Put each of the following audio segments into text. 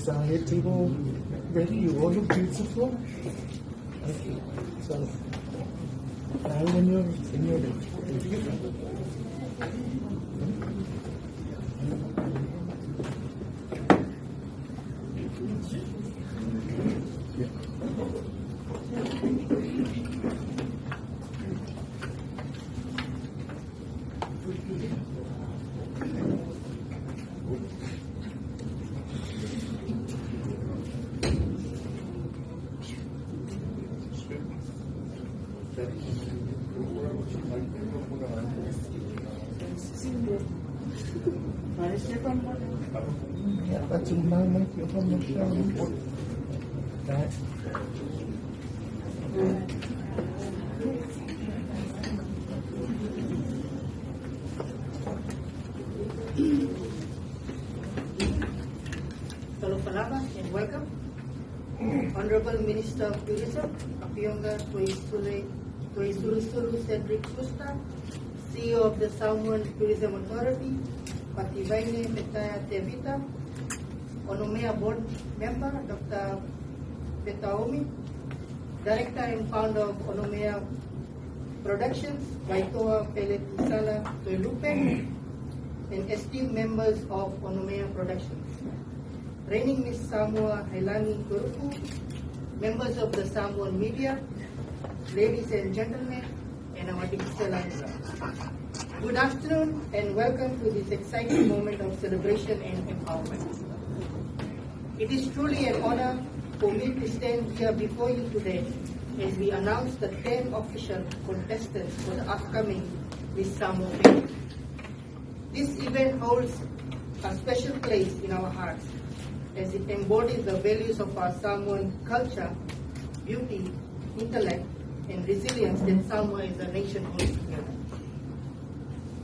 Is our head table ready? You all look beautiful. Okay, so now when you're ready. Yeah, that's my microphone. That. Tafeaga and welcome. Honorable Minister of Tourism, Tafeaga Toisulusulu Cedric Pusta, CEO of the Samoan Tourism Authority, Tama'ita'i, Onomea Board Member, Dr. Petaomi, Director and Founder of Onomea Productions, Vaitoa Peletusala Toilupe, and esteemed members of Onomea Productions. Reigning Miss Samoa Hailani Kuruku, members of the Samoan media, ladies and gentlemen, and our Digicel. Good afternoon and welcome to this exciting moment of celebration and empowerment. It is truly an honor for me to stand here before you today as we announce the 10 official contestants for the upcoming Miss Samoa Pageant. This event holds a special place in our hearts as it embodies the values of our Samoan culture, beauty, intellect, and resilience that Samoa as a nation holds together.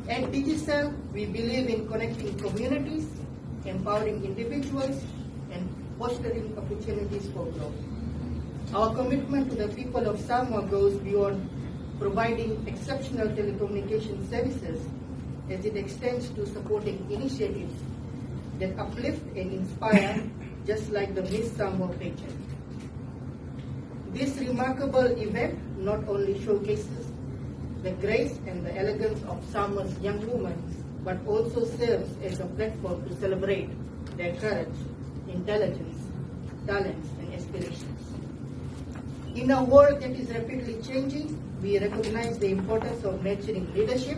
At Digicel, we believe in connecting communities, empowering individuals, and fostering opportunities for growth. Our commitment to the people of Samoa goes beyond providing exceptional telecommunication services as it extends to supporting initiatives that uplift and inspire, just like the Miss Samoa Pageant. This remarkable event not only showcases the grace and the elegance of Samoa's young women, but also serves as a platform to celebrate their courage, intelligence, talents, and aspirations. In a world that is rapidly changing, we recognize the importance of nurturing leadership,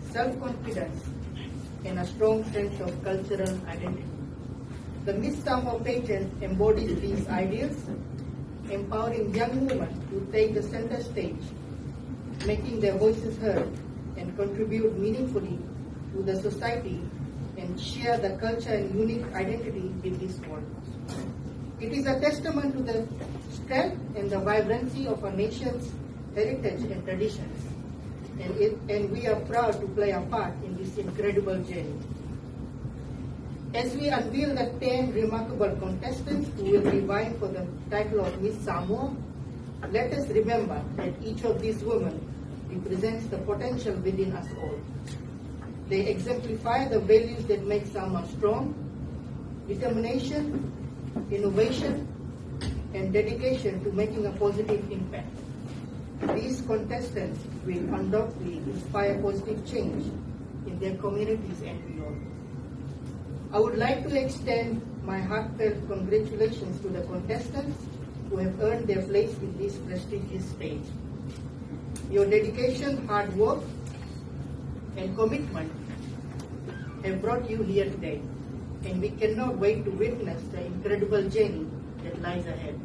self-confidence, and a strong sense of cultural identity. The Miss Samoa Pageant embodies these ideals, empowering young women to take the center stage, making their voices heard, and contribute meaningfully to the society and share the culture and unique identity in this world. It is a testament to the strength and the vibrancy of our nation's heritage and traditions, and we are proud to play a part in this incredible journey. As we unveil the 10 remarkable contestants who will be vying for the title of Miss Samoa, let us remember that each of these women represents the potential within us all. They exemplify the values that make Samoa strong: determination, innovation, and dedication to making a positive impact. These contestants will undoubtedly inspire positive change in their communities and beyond. I would like to extend my heartfelt congratulations to the contestants who have earned their place in this prestigious stage. Your dedication, hard work, and commitment have brought you here today, and we cannot wait to witness the incredible journey that lies ahead.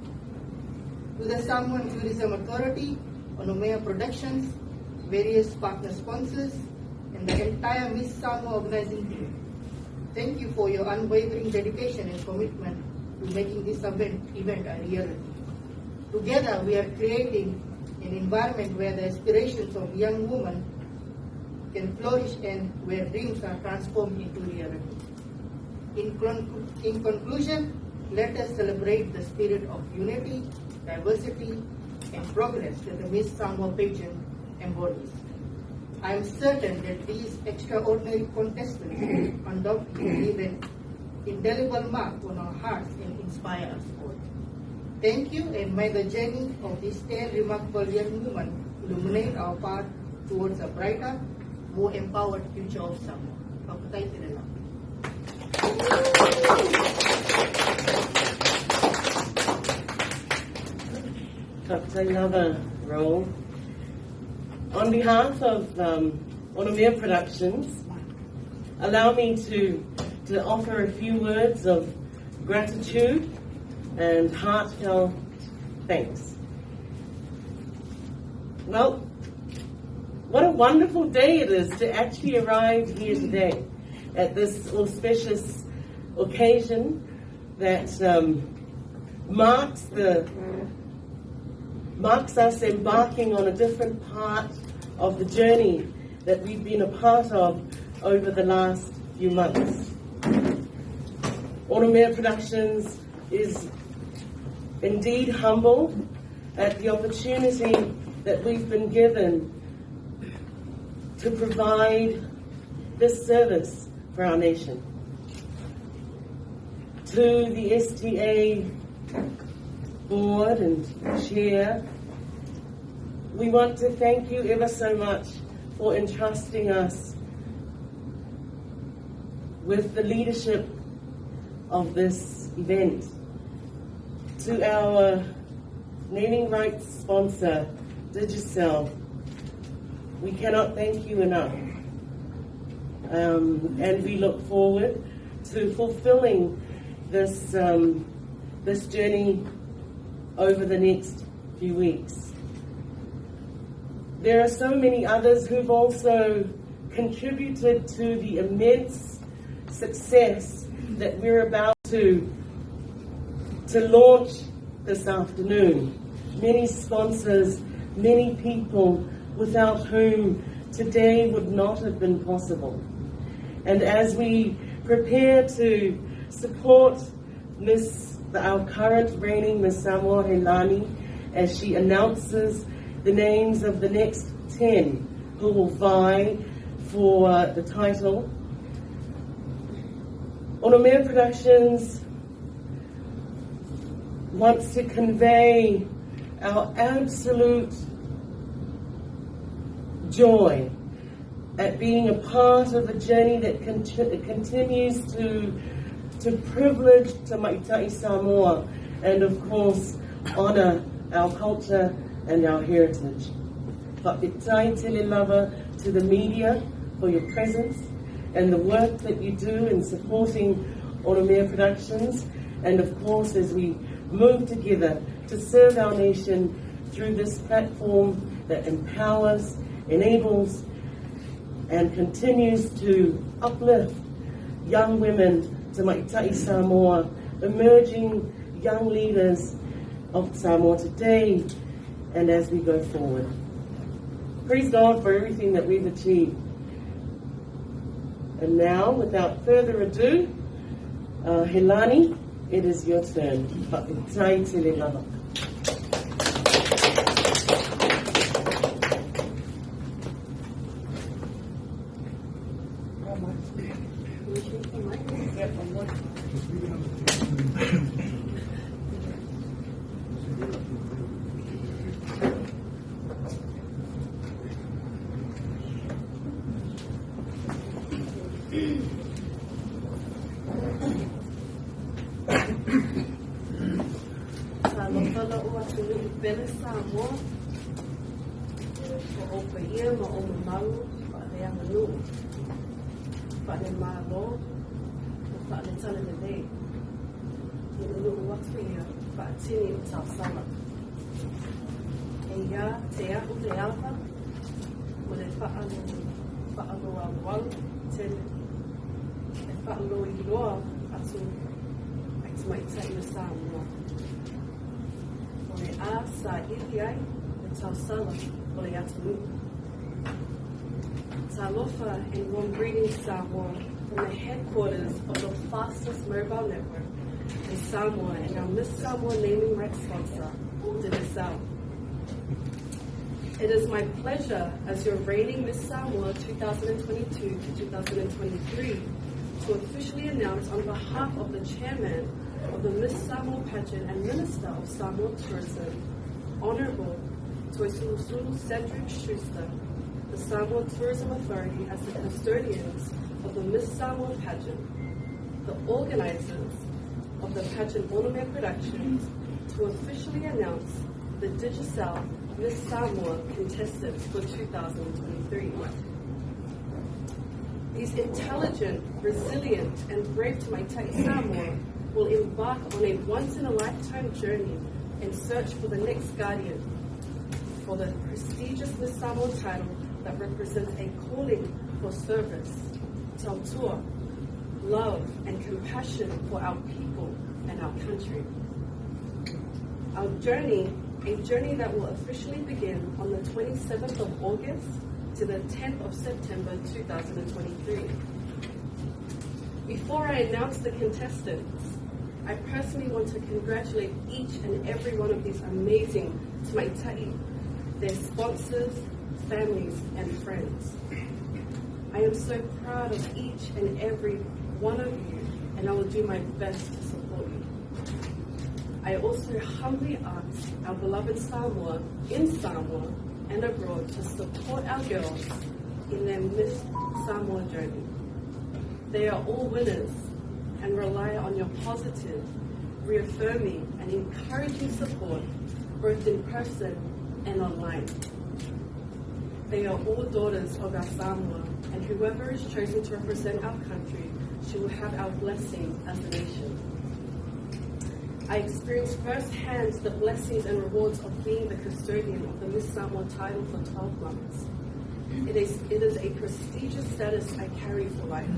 To the Samoan Tourism Authority, Onomea Productions, various partner sponsors, and the entire Miss Samoa organizing team, thank you for your unwavering dedication and commitment to making this event a reality. Together, we are creating an environment where the aspirations of young women can flourish and where dreams are transformed into reality. In conclusion, let us celebrate the spirit of unity, diversity, and progress that the Miss Samoa Pageant embodies. I am certain that these extraordinary contestants will undoubtedly leave an indelible mark on our hearts and inspire us all. Thank you, and may the journey of this 10 remarkable young women illuminate our path towards a brighter, more empowered future of Samoa. Papatay tinala. Another role. On behalf of Onomea Productions, allow me to offer a few words of gratitude and heartfelt thanks. Well, what a wonderful day it is to actually arrive here today at this auspicious occasion that marks us embarking on a different part of the journey that we've been a part of over the last few months. Onomea Productions is indeed humble at the opportunity that we've been given to provide this service for our nation. To the STA board and chair, we want to thank you ever so much for entrusting us with the leadership of this event. To our naming rights sponsor, Digicel, we cannot thank you enough. And we look forward to fulfilling this journey over the next few weeks. There are so many others who've also contributed to the immense success that we're about to launch this afternoon. Many sponsors, many people without whom today would not have been possible. And as we prepare to support our current reigning Miss Samoa Helani, as she announces the names of the next 10 who will vie for the title, Onomea Productions wants to convey our absolute joy at being a part of a journey that continues to privilege Tama'ita'i Samoa and, of course, honor our culture and our heritage. Papatay Telelava to the media for your presence and the work that you do in supporting Onomea Productions, and of course as we move together to serve our nation through this platform that empowers, enables, and continues to uplift young women, Tama'ita'i Samoa, emerging young leaders of Samoa today and as we go forward. Praise God for everything that we've achieved. And now, without further ado, Helani, it is your turn. Papatay Telelava. Talofa and warm greetings, Samoa, from the headquarters of the fastest mobile network in Samoa and our Miss Samoa naming rights sponsor, Digicel. It is my pleasure as your reigning Miss Samoa 2022 to 2023 to to officially announce on behalf of the chairman of the Miss Samoa Pageant and Minister of Samoa Tourism, Honorable Toisulu Cedric Schuster, the Samoa Tourism Authority as the custodians of the Miss Samoa Pageant, the organizers of the pageant Onomea Productions, to officially announce the Digicel Miss Samoa contestants for 2023. These intelligent, resilient, and brave Tama'ita'i Samoa will embark on a once-in-a-lifetime journey in search for the next guardian for the prestigious Miss Samoa title that represents a calling for service, tautua, love, and compassion for our people and our country. Our journey, a journey that will officially begin on the 27th of August to the 10th of September 2023. Before I announce the contestants, I personally want to congratulate each and every one of these amazing Tama'ita'i, their sponsors, families, and friends. I am so proud of each and every one of you, and I will do my best to support you. I also humbly ask our beloved Samoa, in Samoa and abroad, to support our girls in their Miss Samoa journey. They are all winners and rely on your positive, reaffirming, and encouraging support, both in person and online. They are all daughters of our Samoa, and whoever is chosen to represent our country, she will have our blessing as a nation. I experienced firsthand the blessings and rewards of being the custodian of the Miss Samoa title for 12 months. It is a prestigious status I carry for life,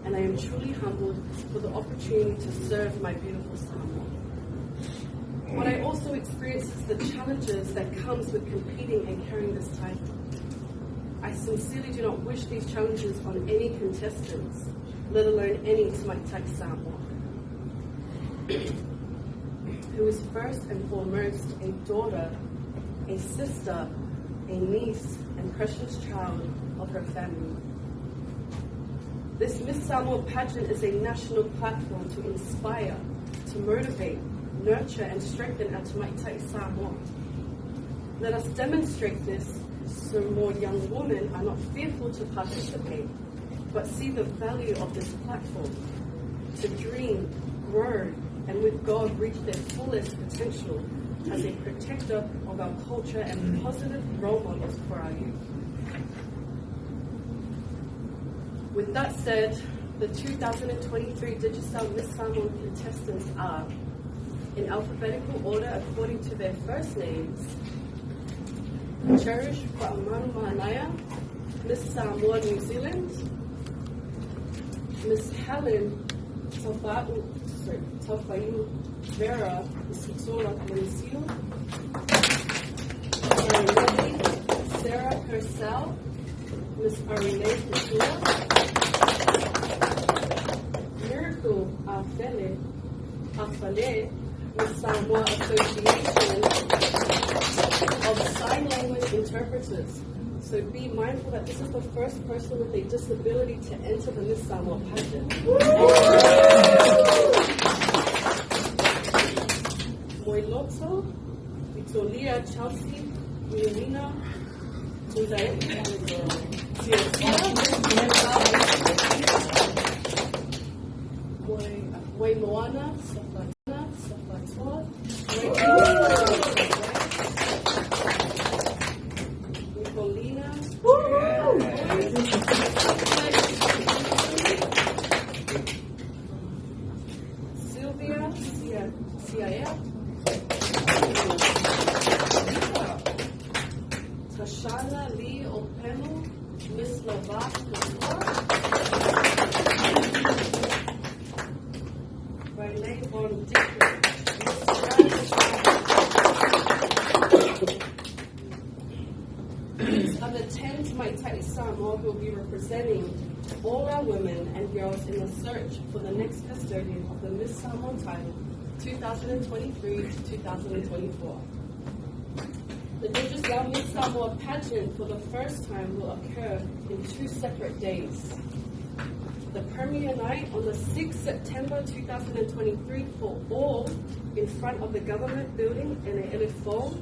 and I am truly humbled for the opportunity to serve my beautiful Samoa. What I also experienced is the challenges that comes with competing and carrying this title. I sincerely do not wish these challenges on any contestants, let alone any Tama'ita'i Samoa, who is first and foremost a daughter, a sister, a niece, and precious child of her family. This Miss Samoa pageant is a national platform to inspire, to motivate, nurture, and strengthen our Tama'ita'i Samoa. Let us demonstrate this so more young women are not fearful to participate, but see the value of this platform to dream, grow, and with God reach their fullest potential as a protector of our culture and positive role models for our youth. With that said, the 2023 Digicel Miss Samoa contestants are, in alphabetical order according to their first names: Cherish Wa'amanu Mahanaya, Miss Samoa New Zealand; Miss Helen Tafeaga Vera Isutola Manisio; Sarah Purcell, Miss Arine Couture; Miracle Afale, Miss Samoa Association of Sign Language Interpreters. So be mindful that this is the first person with a disability to enter the Miss Samoa pageant. Moiloto, Vitolia Chelsea, Milina, Moana, Safatana, Safatua, Nicolina, Sylvia, Cia, Tashana Lee Openu, Miss Lavak Riley Von Dicker, These are the 10 Tama'ita'i Samoa who will be representing all our women and girls in the search for the next custodian of the Miss Samoa title 2023 to 2024. The Digicel Miss Samoa pageant for the first time will occur in 2 separate days. the premiere night on the 6th September 2023 for all in front of the government building in the Elefo.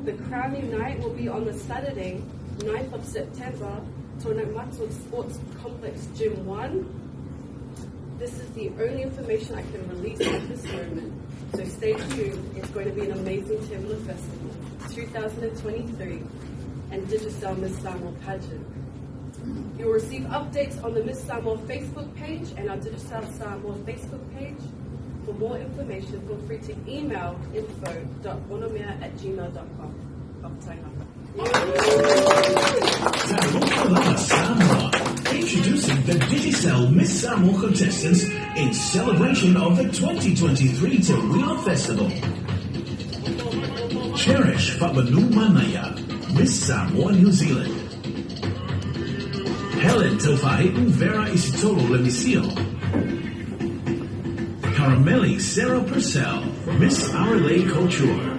The crowning night will be on the Saturday, 9th of September, Tama'ita'i Sports Complex Gym 1. This is the only information I can release at this moment. So stay tuned. It's going to be an amazing Te Festival 2023 and Digicel Miss Samoa Pageant. You will receive updates on the Miss Samoa Facebook page and our Digicel Samoa Facebook page. For more information, feel free to email info.onomea@gmail.com. Samoa. Introducing the Digicel Miss Samoa contestants in celebration of the 2023 Te Wila Festival. Cherish Fabanu Manaya, Miss Samoa, New Zealand. Helen Tofai'u Vera Isitolo Lemisio. Caramelli Sarah Purcell, Miss Arale Couture.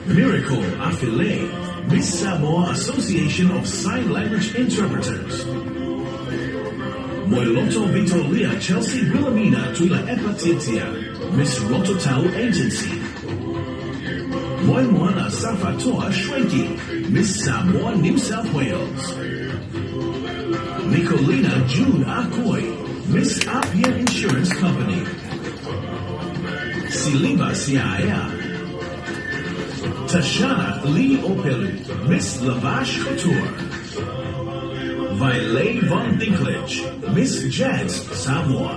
Miracle Afile, Miss Samoa Association of Sign Language Interpreters. Moiloto Vitolia Chelsea Wilhelmina Tuila Epatitia, Miss Rototau Agency. Moimoana Safatoa Shwenki, Miss Samoa, New South Wales. Nicolina June Akoi, Miss Apia Insurance Company. Siliba Siaea. Tashana Lee Opelu, Miss Lavash Couture. Violet Von Dinklage, Miss Jazz Samoa.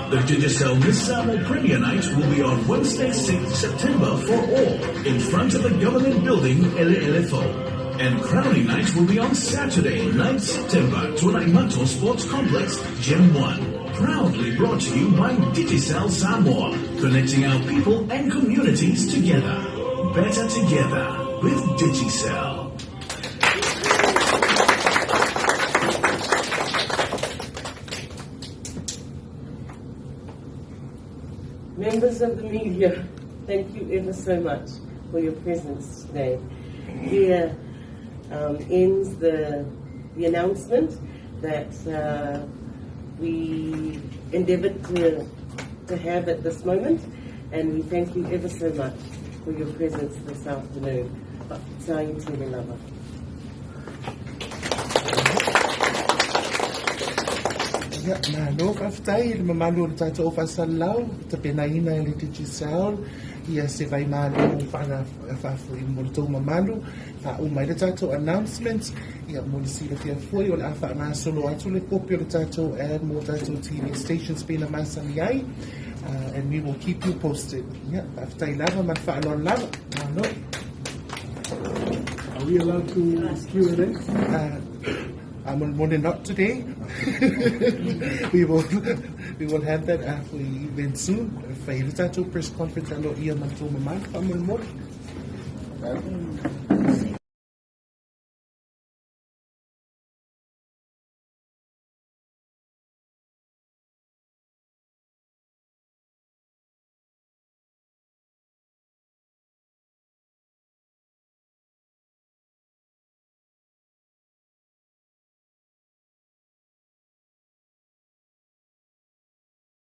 The Digicel Miss Samoa Premier Night will be on Wednesday, 6th September for all in front of the government building Elefo. And crowning night will be on Saturday, 9th September, Tama'ita'i Sports Complex, Gym 1. Proudly brought to you by Digicel Samoa, connecting our people and communities together. Better together with Digicel. Members of the media, thank you ever so much for your presence today. Here ends the announcement that we endeavoured to have at this moment, and we thank you ever so much for your presence this afternoon. Ta'ita'i te lava. Na no whaftai, le mamalu o tātou whasalau, te penaina e le Digicel, ia se vai malu o whana whafu i mo le tau mamalu, ka umai le tātou announcements, ia mo le sila fia fwoi o le awha ngā solo atu le kopi o le tātou and mo tātou TV stations pina masani ai, and we will keep you posted. Ia, whaftai lava, man whaalon lava, na no. Are we allowed to Q&A? I'm more than not today. we will have that after the event soon. Failita to press conference alo ia mantu mamai pa mo.